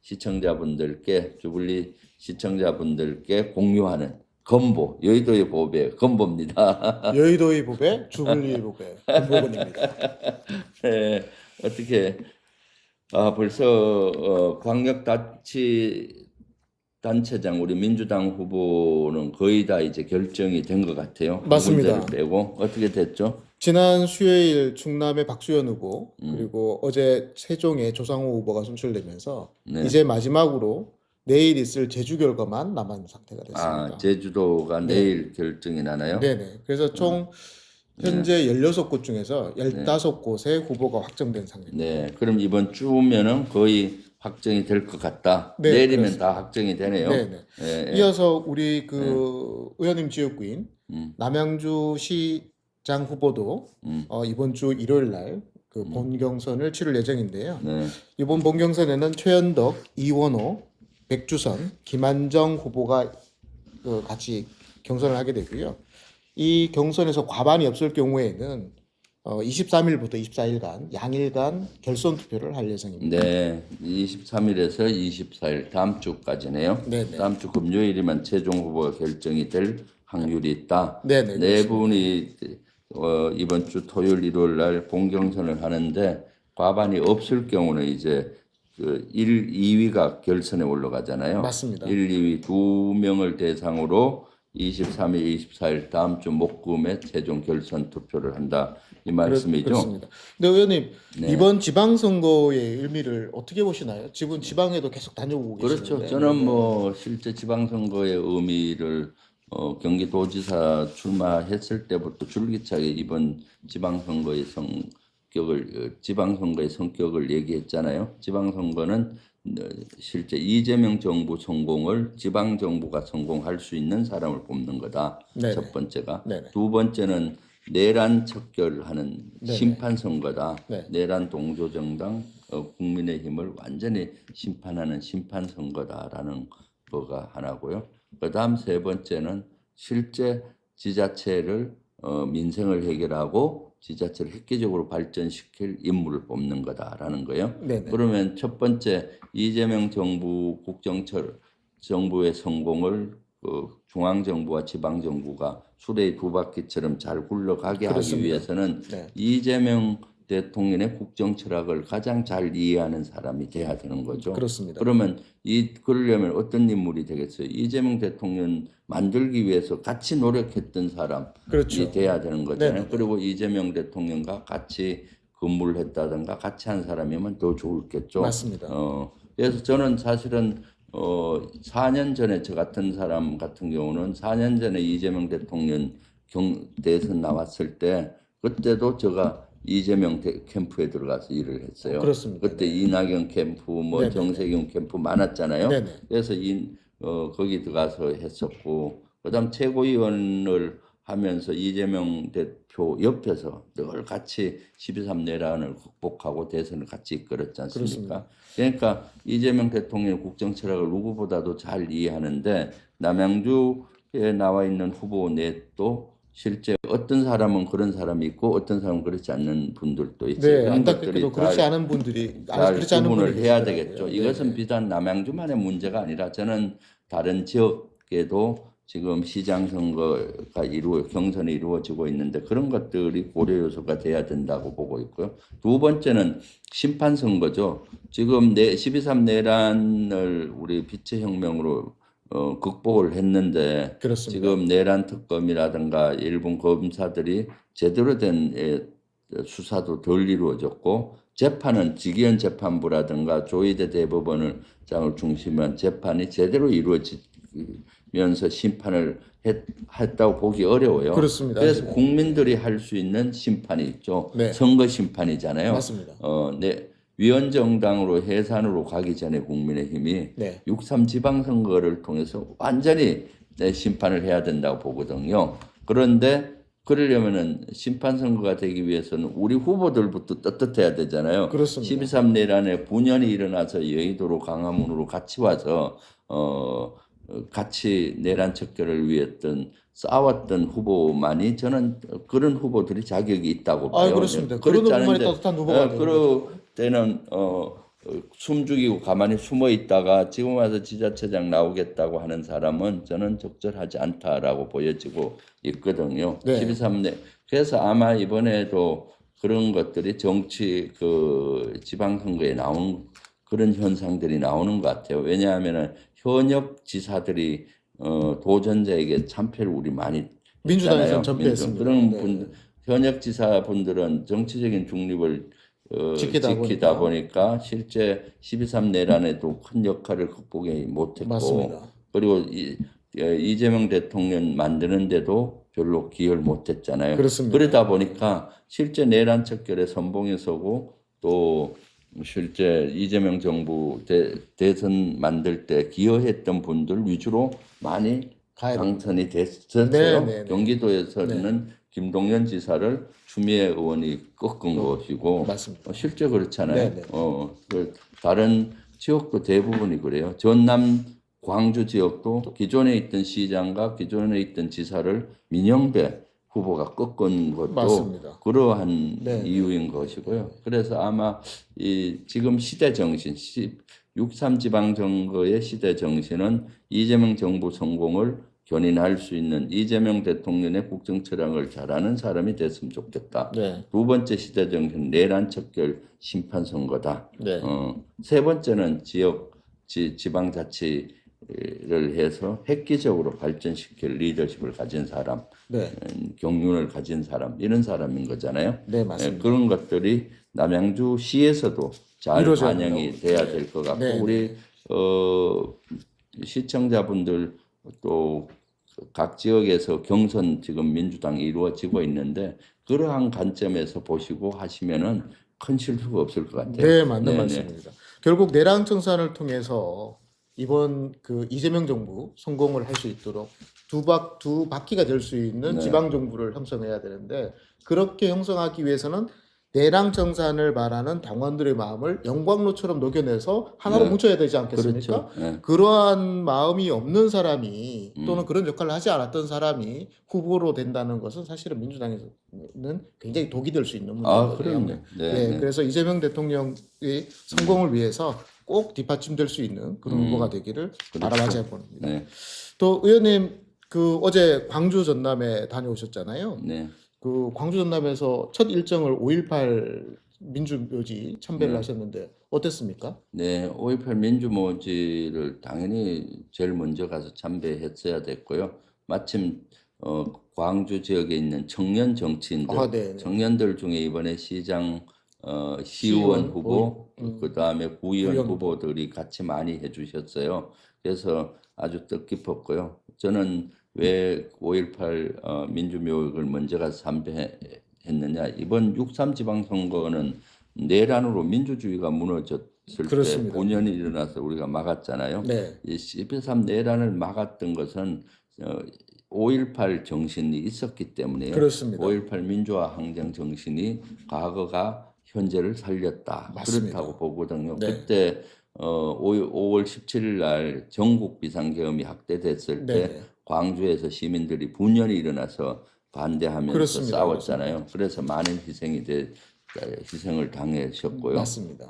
시청자분들께 주불리 시청자분들께 공유하는 건보 여의도의 보배 건보입니다. 여의도의 보배, 주불리 보배, 건보건입니다. 네, 어떻게 벌써 광역단체장 우리 민주당 후보는 거의 다 이제 결정이 된 것 같아요. 맞습니다. 한 군데를 빼고 어떻게 됐죠? 지난 수요일 충남의 박수현 후보 그리고 어제 세종의 조상호 후보가 선출되면서 네. 이제 마지막으로 내일 있을 제주 결과만 남은 상태가 됐습니다. 제주도가 내일 결정이 나나요? 네네. 그래서 총 현재 16곳 중에서 15곳의 후보가 확정된 상태입니다. 네, 그럼 이번 주면은 거의 확정이 될 것 같다. 네, 내일이면 그렇습니다. 다 확정이 되네요. 네네. 예, 이어서 우리 의원님 지역구인 음. 남양주 시장 후보도 이번 주 일요일 날 그 본경선을 치를 예정인데요. 네. 이번 본경선에는 최현덕, 이원호, 백주선, 김한정 후보가 같이 경선을 하게 되고요. 이 경선에서 과반이 없을 경우에는 23일부터 24일간 양일간 결선 투표를 할 예정입니다. 네, 23일에서 24일 다음 주까지네요. 네네. 다음 주 금요일이면 최종 후보가 결정이 될 확률이 있다. 네네, 네 분이 이번 주 토요일, 일요일 날 본경선을 하는데 과반이 없을 경우는 이제 그 1, 2위가 결선에 올라가잖아요. 맞습니다. 1, 2위 두 명을 대상으로 23일, 24일 다음 주 목금에 최종 결선 투표를 한다 이 말씀이죠. 그렇습니다. 근데 의원님 이번 지방선거의 의미를 어떻게 보시나요? 지금 지방에도 계속 다녀오고 그렇죠. 계시는데. 저는 뭐 실제 지방선거의 의미를 경기도지사 출마했을 때부터 줄기차게 이번 지방선거의 성격을 얘기했잖아요. 지방선거는 실제 이재명 정부 성공을 지방 정부가 성공할 수 있는 사람을 뽑는 거다. 네네. 첫 번째가. 네네. 두 번째는 내란 척결하는 네네. 심판 선거다. 네. 내란 동조정당 국민의힘을 완전히 심판하는 심판 선거다라는 거가 하나고요. 그다음 세 번째는 실제 지자체를 민생을 해결하고 지자체를 획기적으로 발전시킬 인물을 뽑는 거다라는 거예요. 네네. 그러면 첫 번째 이재명 정부 정부의 성공을 중앙 정부와 지방 정부가 수레의 두 바퀴처럼 잘 굴러가게 그렇습니다. 하기 위해서는 네. 이재명 대통령의 국정 철학을 가장 잘 이해하는 사람이 돼야 되는 거죠. 그렇습니다. 그러면 그러려면 어떤 인물이 되겠어요? 이재명 대통령 만들기 위해서 같이 노력했던 사람이 그렇죠. 돼야 되는 거잖아요. 네네. 그리고 이재명 대통령과 같이 근무를 했다든가 같이 한 사람이면 더 좋겠죠. 맞습니다. 그래서 저는 사실은 4년 전에 저 같은 사람 같은 경우는 4년 전에 이재명 대통령 대선 나왔을 때 그때도 제가 이재명 캠프에 들어가서 일을 했어요. 그렇습니다. 그때 이낙연 캠프, 뭐 네네. 정세균 캠프 많았잖아요. 네네. 그래서 거기 들어가서 했었고, 그다음 최고위원을 하면서 이재명 대표 옆에서 늘 같이 12.3 내란을 극복하고 대선을 같이 이끌었지 않습니까? 그러니까 이재명 대통령의 국정 철학을 누구보다도 잘 이해하는데 남양주에 나와 있는 후보 넷도 실제 어떤 사람은 그런 사람이 있고 어떤 사람은 그렇지 않는 분들도 있어요. 네, 그런 안타깝게도 것들이 그렇지 않은 분들이 잘 그렇지 않은 구분을 분들이 해야 계시더라고요. 되겠죠. 네. 이것은 비단 남양주만의 문제가 아니라 저는 다른 지역에도 지금 시장 선거가 경선이 이루어지고 있는데 그런 것들이 고려 요소가 돼야 된다고 보고 있고요. 두 번째는 심판 선거죠. 지금 12.3 내란을 우리 빛의 혁명으로 극복을 했는데 그렇습니다. 지금 내란 특검이라든가 일본 검사들이 제대로 된 수사도 덜 이루어졌고 재판은 직위원 재판부라든가 조희대 대법원을 장을 중심한 재판이 제대로 이루어지면서 심판을 했다고 보기 어려워요. 그렇습니다. 그래서 네. 국민들이 할 수 있는 심판이 있죠. 네. 선거 심판이잖아요. 맞습니다. 위원정당으로 해산으로 가기 전에 국민의힘이 네. 6.3 지방선거를 통해서 완전히 심판을 해야 된다고 보거든요. 그런데 그러려면은 심판선거가 되기 위해서는 우리 후보들부터 떳떳해야 되잖아요. 그렇습니다. 12.3 내란에 분연이 일어나서 여의도로 강화문으로 같이 와서 같이 내란 척결을 위했던 싸웠던 후보만이 저는 그런 후보들이 자격이 있다고 봐요. 그렇습니다. 그런 그렇지 후보만이 않은데 따뜻한 후보가 되는 그럴 때는 숨 죽이고 가만히 숨어 있다가 지금 와서 지자체장 나오겠다고 하는 사람은 저는 적절하지 않다라고 보여지고 있거든요. 네. 12.3내. 그래서 아마 이번에도 그런 것들이 정치 그 지방선거에 나오는 그런 현상들이 나오는 것 같아요. 왜냐하면은 현역 지사들이 도전자에게 참패를 우리 많이 민주당에선 했잖아요. 전패했습니다. 그런 네. 분 현역 지사분들은 정치적인 중립을 지키다 보니까 실제 12.3 내란에도 큰 역할을 극복하지 못했고 맞습니다. 그리고 이재명 대통령 만드는데도 별로 기여를 못했잖아요. 그렇습니다. 그러다 보니까 실제 내란 척결에 선봉에 서고 또 실제 이재명 정부 대선 만들 때 기여했던 분들 위주로 많이 당선이 됐었어요. 네, 네, 네. 경기도에서는 김동연 지사를 추미애 의원이 꺾은 것이고 맞습니다. 실제 그렇잖아요. 네, 네. 그 다른 지역도 대부분이 그래요. 전남 광주 지역도 기존에 있던 시장과 기존에 있던 지사를 민영배 후보가 꺾은 것도 맞습니다. 그러한 네, 네. 이유인 것이고요. 그래서 아마 이 지금 시대 정신, 6.3 지방선거의 시대 정신은 이재명 정부 성공을 견인할 수 있는 이재명 대통령의 국정 철학을 잘하는 사람이 됐으면 좋겠다. 네. 두 번째 시대 정신 내란 척결 심판 선거다. 네. 세 번째는 지방자치를 해서 획기적으로 발전시킬 리더십을 가진 사람, 네. 경륜을 가진 사람 이런 사람인 거잖아요. 네, 맞습니다. 그런 것들이 남양주시에서도 잘 이루어져야 반영이 돼야 될 것 같고 네, 우리 시청자분들 또 각 지역에서 경선 지금 민주당이 이루어지고 있는데 그러한 관점에서 보시고 하시면은 큰 실수가 없을 것 같아요. 네, 맞는 네네. 말씀입니다. 결국 내란 청산을 통해서 이번 그 이재명 정부 성공을 할 수 있도록 두 바퀴가 될 수 있는 네. 지방 정부를 형성해야 되는데 그렇게 형성하기 위해서는 내랑 청산을 바라는 당원들의 마음을 영광로처럼 녹여내서 하나로 네. 뭉쳐야 되지 않겠습니까? 그렇죠. 네. 그러한 마음이 없는 사람이 또는 그런 역할을 하지 않았던 사람이 후보로 된다는 것은 사실은 민주당에서는 굉장히 독이 될 수 있는 문제거든요. 그럼요. 네, 네. 그래서 이재명 대통령의 성공을 위해서 꼭 뒷받침될 수 있는 그런 후보가 되기를 바라마지 해봅니다. 네. 또 의원님 그 어제 광주 전남에 다녀오셨잖아요. 네. 그 광주 전남에서 첫 일정을 5.18 민주묘지 참배를 하셨는데 어땠습니까? 네, 5.18 민주모지를 당연히 제일 먼저 가서 참배했어야 됐고요. 마침 광주 지역에 있는 청년 정치인들, 네. 청년들 중에 이번에 시장, 시의원 시의원 후보, 그 다음에 구의원 구의원 후보들이 같이 많이 해주셨어요. 그래서 아주 뜻깊었고요. 저는 왜 5.18 민주묘역을 먼저 가서 참배했느냐? 이번 6.3 지방선거는 내란으로 민주주의가 무너졌을 그렇습니다. 때 본연이 일어나서 우리가 막았잖아요. 네. 이 12.3 내란을 막았던 것은 5.18 정신이 있었기 때문에 그렇습니다. 5.18 민주화 항쟁 정신이 과거가 현재를 살렸다. 맞습니다. 그렇다고 보거든요. 네. 그때 5월 17일 날 전국 비상계엄이 확대됐을 때 네. 광주에서 시민들이 분연히 일어나서 반대하면서 그렇습니다. 싸웠잖아요. 그래서 많은 희생을 당하셨고요. 맞습니다.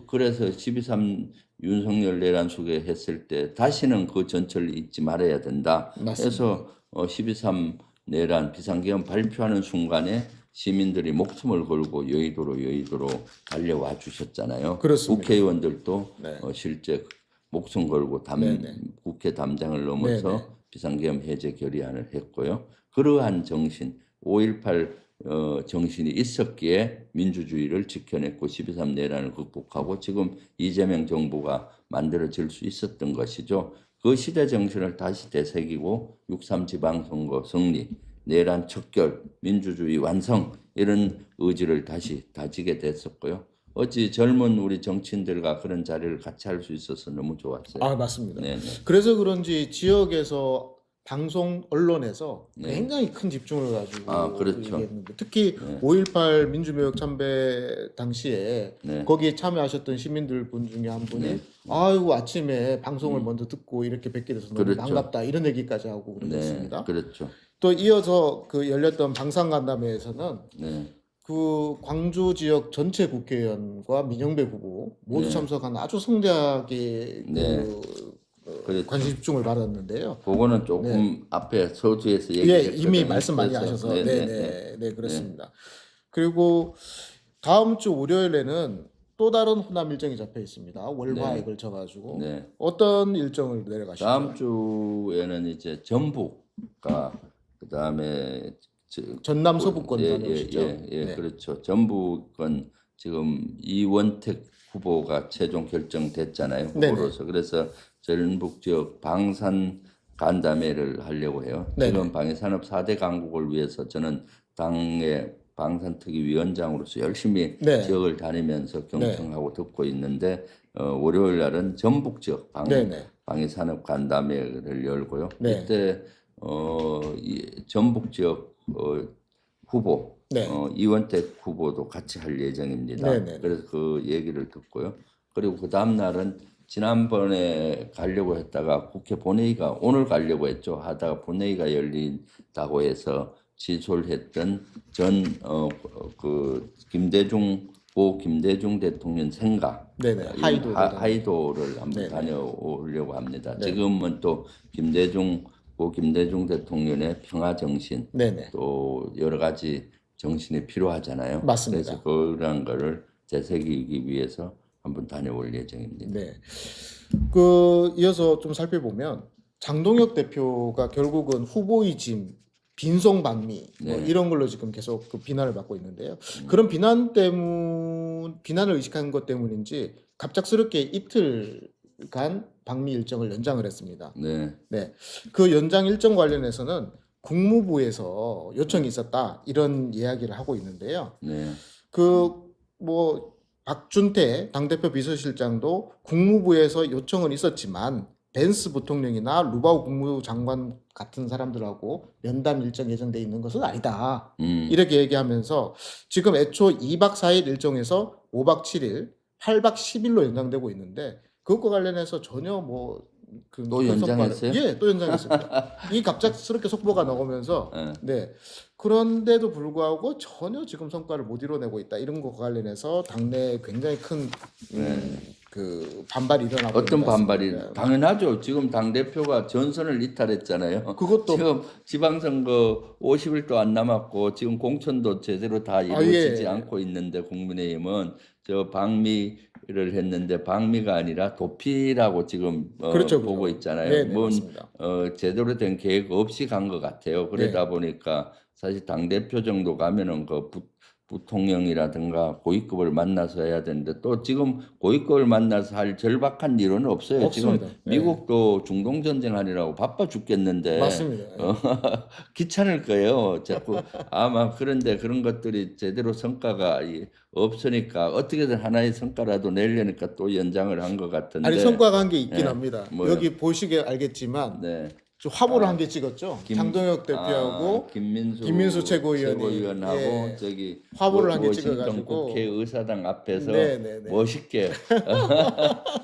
그래서 12.3 윤석열 내란 수개했을 때 다시는 그 전철을 잊지 말아야 된다. 맞습니다. 그래서 12.3 내란 비상계엄 발표하는 순간에 시민들이 목숨을 걸고 여의도로 달려와 주셨잖아요. 그렇습니다. 국회의원들도 네. 실제 목숨 걸고 네네. 국회 담장을 넘어서 네네. 비상계엄 해제 결의안을 했고요. 그러한 정신, 5.18 정신이 있었기에 민주주의를 지켜냈고 12.3 내란을 극복하고 지금 이재명 정부가 만들어질 수 있었던 것이죠. 그 시대 정신을 다시 되새기고 6.3 지방선거 승리, 내란 척결, 민주주의 완성 이런 의지를 다시 다지게 됐었고요. 어찌 젊은 우리 정치인들과 그런 자리를 같이 할 수 있어서 너무 좋았어요. 맞습니다. 네네. 그래서 그런지 지역에서 방송 언론에서 네. 굉장히 큰 집중을 가지고 그렇죠. 얘기했는데 특히 5.18 민주묘역 참배 당시에 네. 거기에 참여하셨던 시민들 분 중에 한 분이 아이고 아침에 방송을 먼저 듣고 이렇게 뵙게 돼서 너무 그렇죠. 반갑다 이런 얘기까지 하고 네, 그러셨습니다. 그렇죠. 또 이어서 그 열렸던 방상간담회에서는 네, 그 광주 지역 전체 국회의원과 민영배 후보 모두 네. 참석한 아주 성대하게 네. 그렇죠. 관심 집중을 받았는데요. 그거는 조금 앞에 서두에서 예, 얘기했거든요. 이미 말씀 많이 그래서 하셔서 네, 네, 네. 네네 그렇습니다. 그리고 다음 주 월요일에는 또 다른 호남 일정이 잡혀 있습니다. 월화에 네. 걸쳐가지고 네. 어떤 일정을 내려가시죠? 다음 주에는 이제 전북과 그다음에 전남 서부권 예, 다녀오시죠? 네. 그렇죠. 전북은 지금 이원택 후보가 최종 결정됐잖아요. 네네. 후보로서. 그래서 전북 지역 방산 간담회를 하려고 해요. 네네. 지금 방해산업 4대 강국을 위해서 저는 당의 방산특위 위원장으로서 열심히 네. 지역을 다니면서 경청하고 듣고 있는데 월요일 날은 전북 지역 네네. 방해산업 간담회를 열고요. 네. 이때 이 전북 지역 후보 네. 이원택 후보도 같이 할 예정입니다. 네네. 그래서 그 얘기를 듣고요. 그리고 그 다음 날은 지난번에 가려고 했다가 국회 본회의가 오늘 가려고 했죠. 하다가 본회의가 열린다고 해서 취소를 했던 김대중 대통령 생가 네네. 하이도를 한번 네네. 다녀오려고 합니다. 네. 지금은 또 김대중 대통령의 평화 정신 네네. 또 여러 가지 정신이 필요하잖아요. 맞습니다. 그래서 그런 거를 되새기기 위해서 한번 다녀올 예정입니다. 네. 이어서 좀 살펴보면 장동혁 대표가 결국은 후보의 짐, 빈송방미 뭐 네. 이런 걸로 지금 계속 그 비난을 받고 있는데요. 그런 비난을 의식한 것 때문인지 갑작스럽게 이틀간 방미 일정을 연장을 했습니다. 네. 네. 그 연장 일정 관련해서는 국무부에서 요청이 있었다 이런 이야기를 하고 있는데요. 네. 박준태 당대표 비서실장도 국무부에서 요청은 있었지만 벤스 부통령이나 루바우 국무장관 같은 사람들하고 면담 일정 예정돼 있는 것은 아니다. 이렇게 얘기하면서 지금 애초 2박 4일 일정에서 5박 7일, 8박 10일로 연장되고 있는데 그것과 관련해서 전혀 또 연장했어요? 예, 또 연장했습니다. 이 갑작스럽게 속보가 나오면서 네. 그런데도 불구하고 전혀 지금 성과를 못 이뤄내고 있다. 이런 것과 관련해서 당내에 굉장히 큰 그 반발이 일어나고 어떤 있는 것 반발이 같습니다. 당연하죠. 지금 당 대표가 전선을 이탈했잖아요. 그것도 지금 지방선거 50일도 안 남았고 지금 공천도 제대로 다 이루어지지 예. 않고 있는데 국민의힘은 저 방미를 했는데 방미가 아니라 도피라고 지금 그렇죠, 보고 그렇죠. 있잖아요. 네, 네, 맞습니다. 제대로 된 계획 없이 간 것 같아요. 그러다 보니까 사실 당 대표 정도 가면은 부통령이라든가 고위급을 만나서 해야 되는데 또 지금 고위급을 만나서 할 절박한 일은 없어요. 없습니다. 지금 미국도 중동 전쟁하느라고 바빠 죽겠는데 맞습니다. 귀찮을 거예요. 자꾸 아마 그런데 그런 것들이 제대로 성과가 없으니까 어떻게든 하나의 성과라도 내려니까 또 연장을 한 것 같은데. 아니 성과가 한 게 있긴 예, 합니다. 뭐요? 여기 보시게 알겠지만 네. 좀 화보를 한 개 찍었죠. 장동혁 대표하고 김민수 최고위원이 최고위원하고 예. 저기 화보를 한개 워싱턴 찍어가지고 국회의사당 앞에서 네네네. 멋있게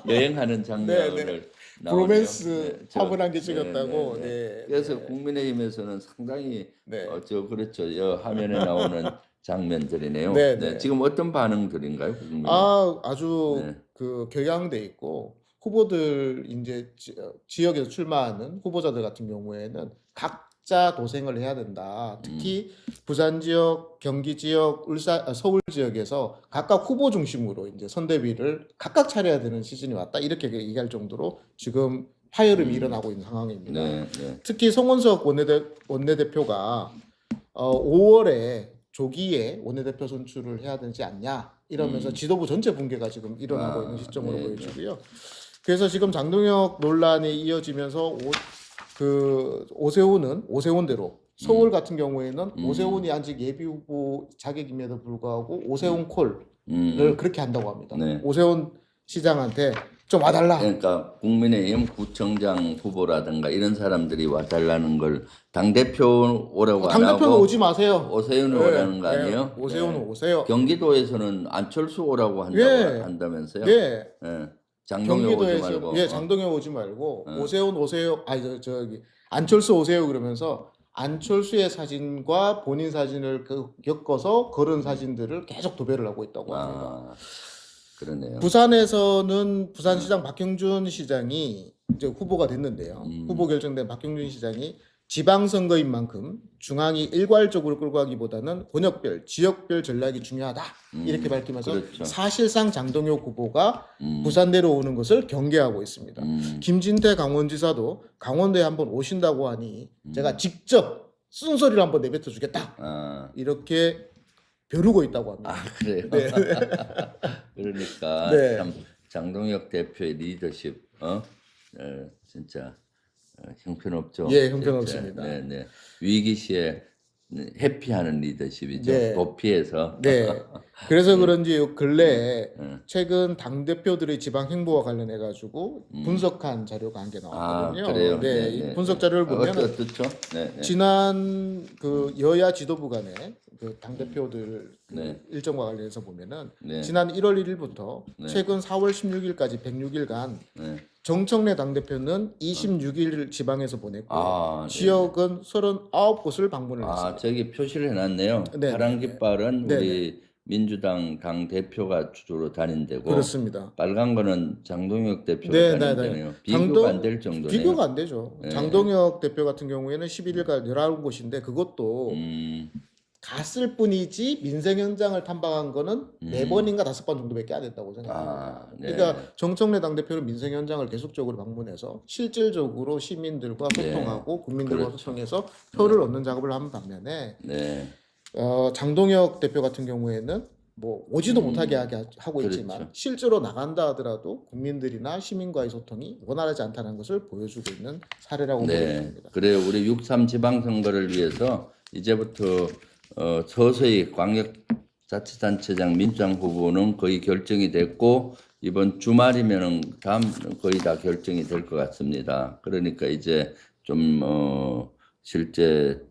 여행하는 장면을 나오네요. 브로맨스 네, 화보를 한 개 찍었다고. 네. 그래서 국민의힘에서는 상당히 네. 그렇죠. 화면에 나오는 장면들이네요. 네, 네, 네. 지금 어떤 반응들인가요, 국민의힘? 아주 네. 격양돼 있고 후보들 이제 지역에서 출마하는 후보자들 같은 경우에는 각자 도생을 해야 된다. 특히 부산 지역, 경기 지역, 서울 지역에서 각각 후보 중심으로 이제 선대위를 각각 차려야 되는 시즌이 왔다. 이렇게 얘기할 정도로 지금 파열음이 일어나고 있는 상황입니다. 네. 특히 송원석 원내대표가 5월에 조기에 원내대표 선출을 해야 되지 않냐 이러면서 지도부 전체 붕괴가 지금 일어나고 있는 시점으로 보여지고요. 그래서 지금 장동혁 논란이 이어지면서 오세훈대로 서울 같은 경우에는 오세훈이 아직 예비후보 자격임에도 불구하고 오세훈 콜을 그렇게 한다고 합니다. 네. 오세훈 시장한테 좀 와달라. 그러니까 국민의힘 구청장 후보라든가 이런 사람들이 와달라는 걸 당대표 오라고 안 당대표는 하고 오지 마세요. 오세훈을 오라는 거 아니에요? 오세훈은 오세요. 경기도에서는 안철수 오라고 한다면서요? 예. 장동혁 오지 말고. 장동혁 오지 말고 오세훈 오세요. 저기 안철수 오세요 그러면서 안철수의 사진과 본인 사진을 엮어서 그런 사진들을 계속 도배를 하고 있다고 합니다. 아, 그러네요. 부산에서는 부산시장 박형준 시장이 이제 후보가 됐는데요. 후보 결정된 박형준 시장이 지방선거인 만큼 중앙이 일괄적으로 끌고 가기보다는 권역별, 지역별 전략이 중요하다 이렇게 밝히면서 그렇죠. 사실상 장동혁 후보가 부산 내려오는 것을 경계하고 있습니다. 김진태 강원지사도 강원도에 한번 오신다고 하니 제가 직접 쓴소리를 한번 내뱉어 주겠다 아, 이렇게 벼르고 있다고 합니다. 아 그래요. 네. 그러니까 네. 참 장동혁 대표의 리더십, 진짜 형편없죠. 예, 진짜. 형편없습니다. 네, 네. 위기 시에 해피하는 리더십이죠. 네. 도피해서. 네. 그래서 그런지 요 근래에 최근 당 대표들의 지방 행보와 관련해 가지고 분석한 자료가 한 개 나왔거든요. 아, 그래요? 네, 네, 이 네, 분석 네. 자료를 보면 어떻죠? 네, 네. 지난 그 여야 지도부 간의 그 당 대표들 그 네. 일정과 관련해서 보면은 네. 지난 1월 1일부터 네. 최근 4월 16일까지 106일간 네. 정청래 당 대표는 26일 지방에서 보냈고 아, 네. 지역은 39곳을 방문을 아, 했습니다. 저기 표시를 해놨네요. 네, 파란 네, 깃발은 네, 우리 민주당 당 대표가 주로 다닌 데고, 그렇습니다. 빨간 거는 장동혁 대표가 네, 다닌 네, 네. 데네요. 비교가 안 될 정도네요. 비교가 안 되죠. 네. 장동혁 대표 같은 경우에는 11일간 19곳인데 그것도 갔을 뿐이지 민생 현장을 탐방한 거는 4번인가 5번 정도밖에 안 됐다고 생각합니다. 아, 네. 그러니까 정청래 당대표는 민생 현장을 계속적으로 방문해서 실질적으로 시민들과 소통하고 국민들과 그렇죠. 소통해서 표를 얻는 작업을 하는 반면에 네. 장동혁 대표 같은 경우에는 뭐 오지도 못하게 하고 그렇죠. 있지만 실제로 나간다 하더라도 국민들이나 시민과의 소통이 원활하지 않다는 것을 보여주고 있는 사례라고 네. 보여집니다. 그래요. 우리 6.3 지방선거를 위해서 이제부터 서서히 광역자치단체장 민주당 후보는 거의 결정이 됐고, 이번 주말이면은 다음 거의 다 결정이 될 것 같습니다. 그러니까 이제 좀 실제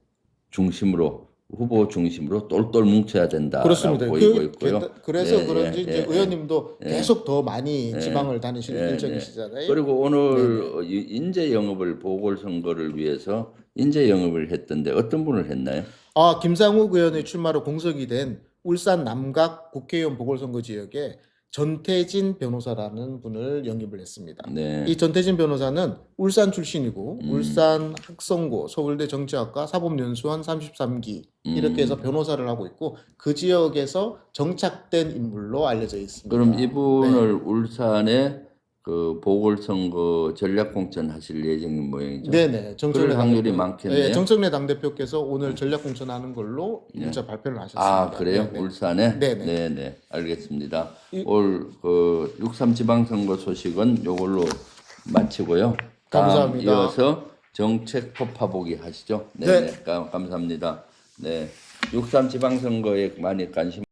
중심으로, 후보 중심으로 똘똘 뭉쳐야 된다라고 그렇습니다. 보이고 있고요. 그래서 네, 그런지 예, 이제 예, 의원님도 계속 더 많이 지방을 다니실 예, 일정이시잖아요. 그리고 오늘 인재 영입을 보궐선거를 위해서 인재 영입을 했던데 어떤 분을 했나요? 김상욱 의원의 출마로 공석이 된 울산 남각 국회의원 보궐선거 지역에 전태진 변호사라는 분을 영입을 했습니다. 네. 이 전태진 변호사는 울산 출신이고 울산 학성고, 서울대 정치학과 사법연수원 33기 이렇게 해서 변호사를 하고 있고 그 지역에서 정착된 인물로 알려져 있습니다. 그럼 이분을 울산에 그 보궐선거 전략공천 하실 예정인 모양이죠? 네네. 그럴 확률이 많겠네요. 네, 정청래 당대표께서 오늘 전략공천하는 걸로 문자 발표를 하셨습니다. 아, 그래요? 네네. 울산에? 네네. 네네. 알겠습니다. 올 그 6.3 지방선거 소식은 요걸로 마치고요. 다음 감사합니다. 이어서 정책 폭파보기 하시죠. 네. 네네. 감사합니다. 네. 6.3 지방선거에 많이 관심